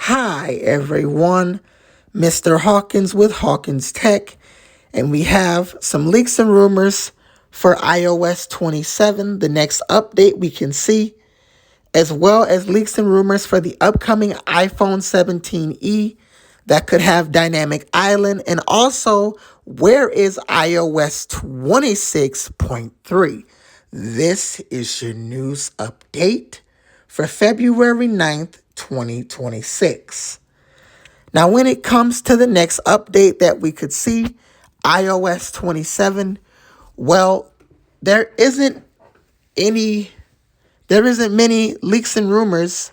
Hi everyone, Mr. Hawkins with Hawkins Tech, and we have some leaks and rumors for iOS 27, the next update we can see, as well as leaks and rumors for the upcoming iPhone 17e that could have Dynamic Island, and also where is iOS 26.3. This is your news update for February 9th, 2026. Now, when it comes to the next update that we could see, iOS 27, well, there isn't any, there isn't many leaks and rumors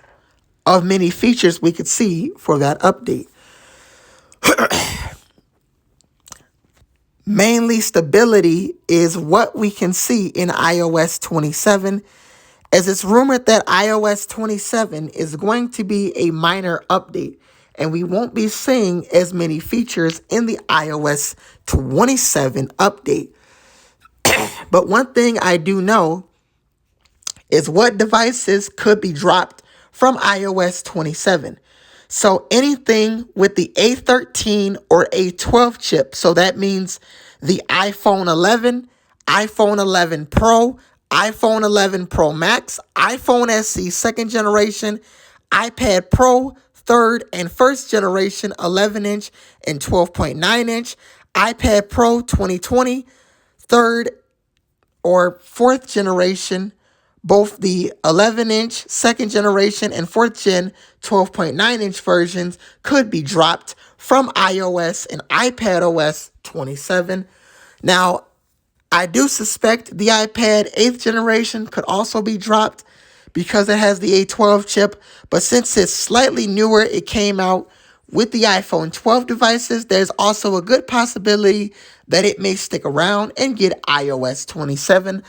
of many features we could see for that update. Mainly stability is what we can see in iOS 27, as it's rumored that iOS 27 is going to be a minor update, and we won't be seeing as many features in the iOS 27 update. But one thing I do know is what devices could be dropped from iOS 27. So anything with the A13 or A12 chip, so that means the iPhone 11, iPhone 11 Pro, iPhone 11 Pro Max, iPhone SE second generation, iPad Pro third and first generation 11-inch and 12.9-inch, iPad Pro 2020 third or fourth generation, both the 11-inch second generation and fourth gen 12.9-inch versions could be dropped from iOS and iPadOS 27. Now, I do suspect the iPad 8th generation could also be dropped because it has the A12 chip, but since it's slightly newer, it came out with the iPhone 12 devices, there's also a good possibility that it may stick around and get iOS 27.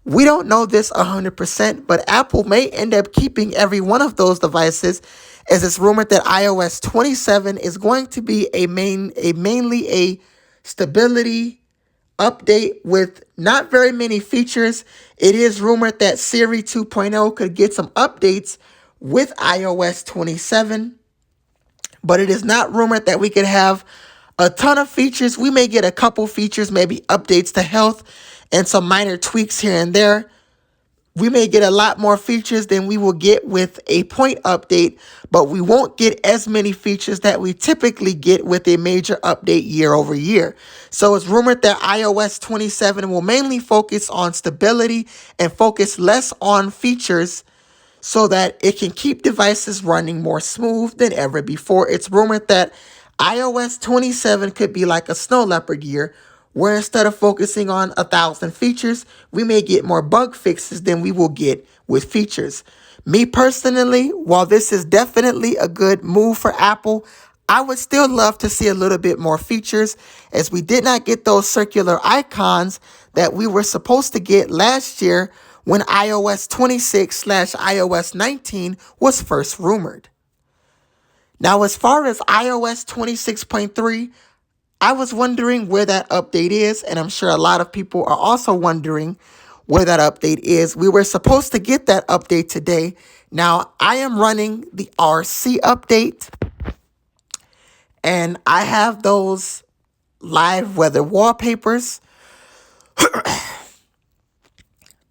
We don't know this 100%, but Apple may end up keeping every one of those devices, as it's rumored that iOS 27 is going to be mainly a stability update with not very many features. It is rumored that Siri 2.0 could get some updates with iOS 27, but it is not rumored that we could have a ton of features. We may get a couple features, maybe updates to health and some minor tweaks here and there. We may get a lot more features than we will get with a point update, but we won't get as many features that we typically get with a major update year over year. So it's rumored that iOS 27 will mainly focus on stability and focus less on features so that it can keep devices running more smooth than ever before. It's rumored that iOS 27 could be like a snow leopard year, where instead of focusing on 1,000 features, we may get more bug fixes than we will get with features. Me personally, while this is definitely a good move for Apple, I would still love to see a little bit more features, as we did not get those circular icons that we were supposed to get last year when iOS 26/iOS 19 was first rumored. Now, as far as iOS 26.3, I was wondering where that update is, and I'm sure a lot of people are also wondering where that update is. We were supposed to get that update today. Now, I am running the RC update, and I have those live weather wallpapers,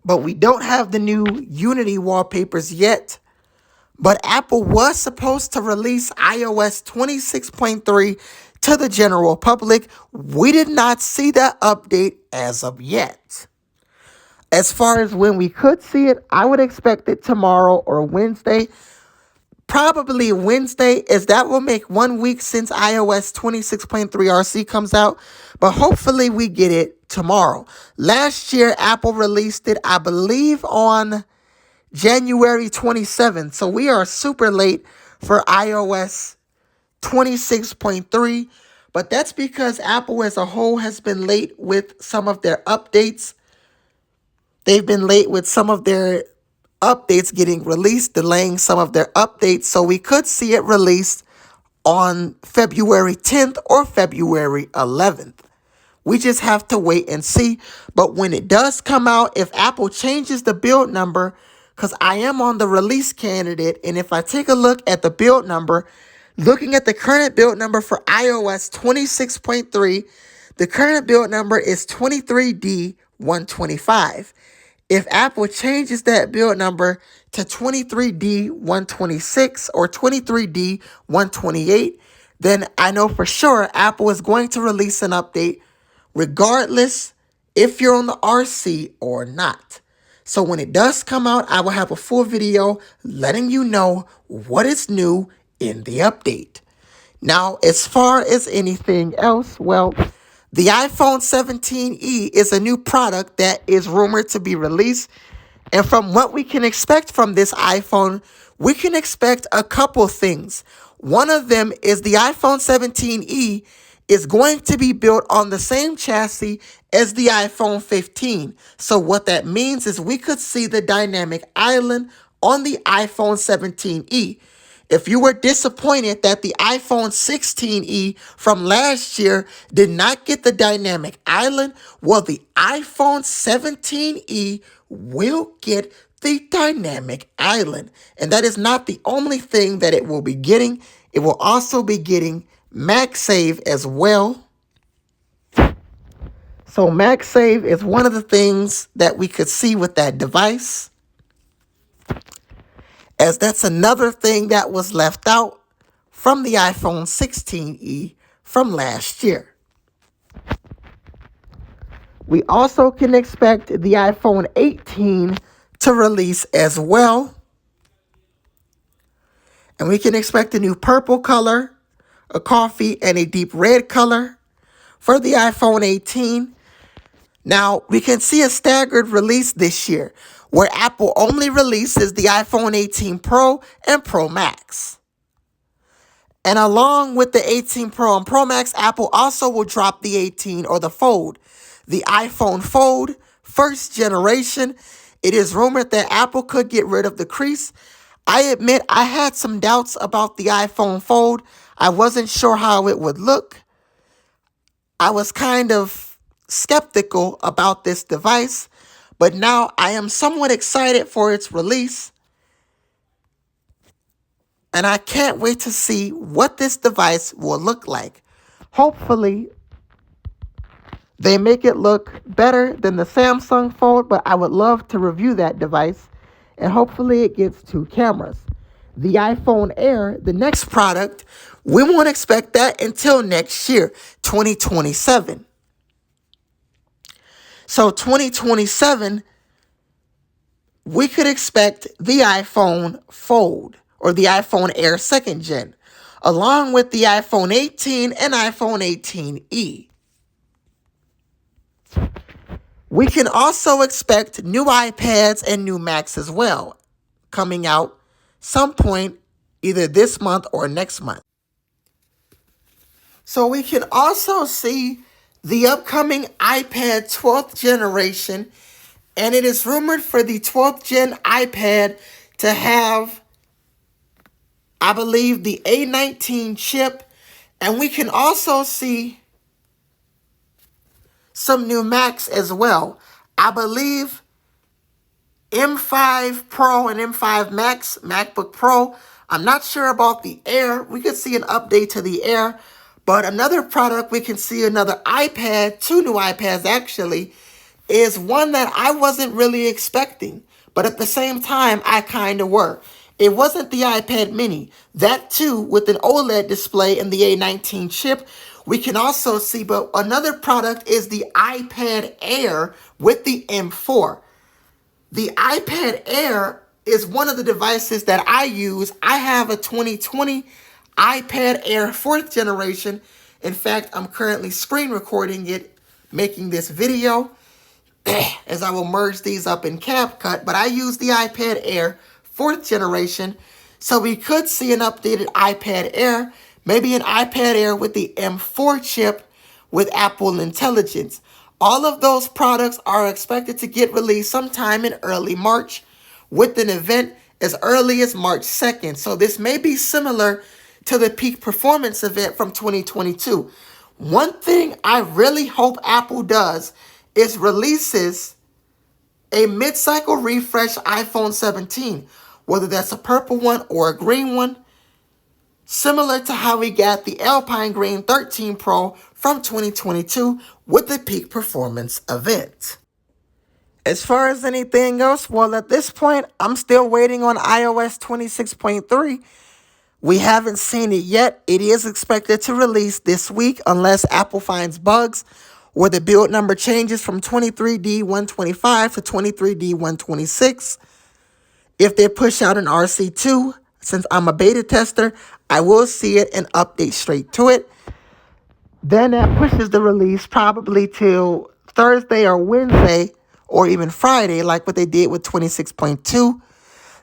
but we don't have the new Unity wallpapers yet. But Apple was supposed to release iOS 26.3 to the general public. We did not see that update as of yet. As far as when we could see it, I would expect it tomorrow or Wednesday. Probably Wednesday, as that will make 1 week since iOS 26.3 RC comes out. But hopefully we get it tomorrow. Last year, Apple released it, I believe, on January 27th. So we are super late for iOS 26.3. But that's because Apple as a whole has been late with some of their updates. They've been late with some of their updates getting released, delaying some of their updates. So we could see it released on February 10th or February 11th. We just have to wait and see. But when it does come out, if Apple changes the build number, because I am on the release candidate, and if I take a look at the build number, Looking at the current build number for iOS 26.3, the current build number is 23D125. If Apple changes that build number to 23D126 or 23D128, then I know for sure Apple is going to release an update regardless if you're on the RC or not. So when it does come out, I will have a full video letting you know what is new in the update. Now, as far as anything else, well, the iPhone 17e is a new product that is rumored to be released. And from what we can expect from this iPhone, we can expect a couple things. One of them is the iPhone 17e is going to be built on the same chassis as the iPhone 15. So what that means is we could see the dynamic island on the iPhone 17e. If you were disappointed that the iPhone 16e from last year did not get the dynamic island, well, the iPhone 17e will get the dynamic island. And that is not the only thing that it will be getting. It will also be getting MagSafe as well. So MagSafe is one of the things that we could see with that device, as that's another thing that was left out from the iPhone 16e from last year. We also can expect the iPhone 18 to release as well. And we can expect a new purple color, a coffee, and a deep red color for the iPhone 18. Now, we can see a staggered release this year, where Apple only releases the iPhone 18 Pro and Pro Max. And along with the 18 Pro and Pro Max, Apple also will drop the 18 or the Fold. The iPhone Fold, first generation. It is rumored that Apple could get rid of the crease. I admit I had some doubts about the iPhone Fold. I wasn't sure how it would look. I was kind of skeptical about this device, but now I am somewhat excited for its release. And I can't wait to see what this device will look like. Hopefully, they make it look better than the Samsung Fold, but I would love to review that device. And hopefully it gets 2 cameras. The iPhone Air, the next product, we won't expect that until next year, 2027. So 2027, we could expect the iPhone Fold or the iPhone Air 2nd Gen, along with the iPhone 18 and iPhone 18e. We can also expect new iPads and new Macs as well, coming out some point either this month or next month. So we can also see the upcoming iPad 12th generation, and it is rumored for the 12th gen iPad to have, I believe, the A19 chip, and we can also see some new Macs as well. I believe M5 Pro and M5 Max, MacBook Pro. I'm not sure about the Air. We could see an update to the Air. But another product we can see, another iPad, 2 new iPads actually, is one that I wasn't really expecting. But at the same time, I kind of were. It wasn't the iPad mini. That too, with an OLED display and the A19 chip, we can also see. But another product is the iPad Air with the M4. The iPad Air is one of the devices that I use. I have a 2020 iPad Air 4th generation. In fact, I'm currently screen recording it, making this video, as I will merge these up in CapCut. But I use the iPad Air 4th generation, so we could see an updated iPad Air, maybe an iPad Air with the M4 chip with Apple Intelligence. All of those products are expected to get released sometime in early March, with an event as early as March 2nd. So this may be similar to the peak performance event from 2022. One thing I really hope Apple does is releases a mid-cycle refresh iPhone 17, whether that's a purple one or a green one. similar to how we got the Alpine Green 13 Pro from 2022 with the peak performance event. As far as anything else, well, at this point, I'm still waiting on iOS 26.3. We haven't seen it yet. It is expected to release this week unless Apple finds bugs or the build number changes from 23D125 to 23D126. If they push out an RC2, since I'm a beta tester, I will see it and update straight to it. Then that pushes the release probably till Thursday or Wednesday or even Friday, like what they did with 26.2.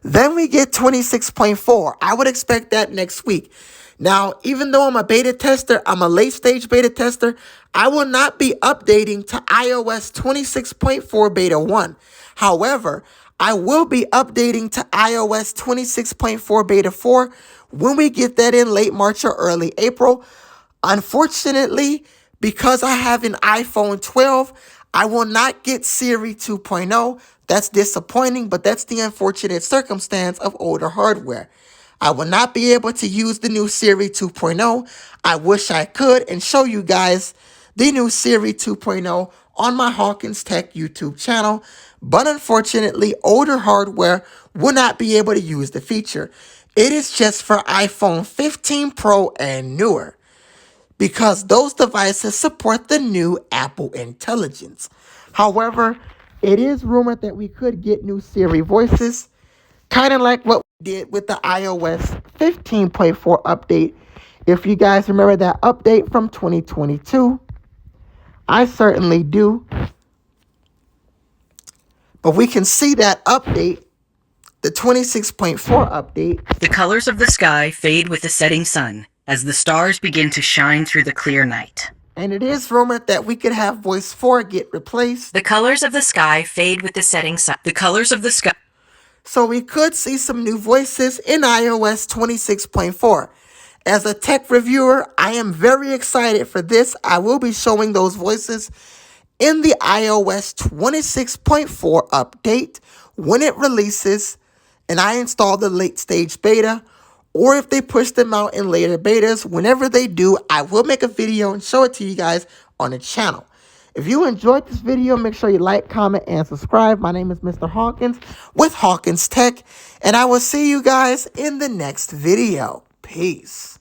Then we get 26.4. I would expect that next week. Now, even though I'm a beta tester, I'm a late stage beta tester, I will not be updating to iOS 26.4 beta 1. However, I will be updating to iOS 26.4 beta 4 when we get that in late March or early April. Unfortunately, because I have an iPhone 12, I will not get Siri 2.0. That's disappointing, but that's the unfortunate circumstance of older hardware. I will not be able to use the new Siri 2.0. I wish I could and show you guys the new Siri 2.0 on my Hawkins Tech YouTube channel, but unfortunately, older hardware will not be able to use the feature. It is just for iPhone 15 Pro and newer, because those devices support the new Apple Intelligence. However, it is rumored that we could get new Siri voices, kind of like what we did with the iOS 15.4 update. If you guys remember that update from 2022, I certainly do. But we can see that update, the 26.4 update. The colors of the sky fade with the setting sun as the stars begin to shine through the clear night. And it is rumored that we could have voice 4 get replaced. The colors of the sky fade with the setting sun. The colors of the sky. So we could see some new voices in iOS 26.4. As a tech reviewer, I am very excited for this. I will be showing those voices in the iOS 26.4 update when it releases and I install the late stage beta, or if they push them out in later betas. Whenever they do, I will make a video and show it to you guys on the channel. If you enjoyed this video, make sure you like, comment, and subscribe. My name is Mr. Hawkins with Hawkins Tech, and I will see you guys in the next video. Peace.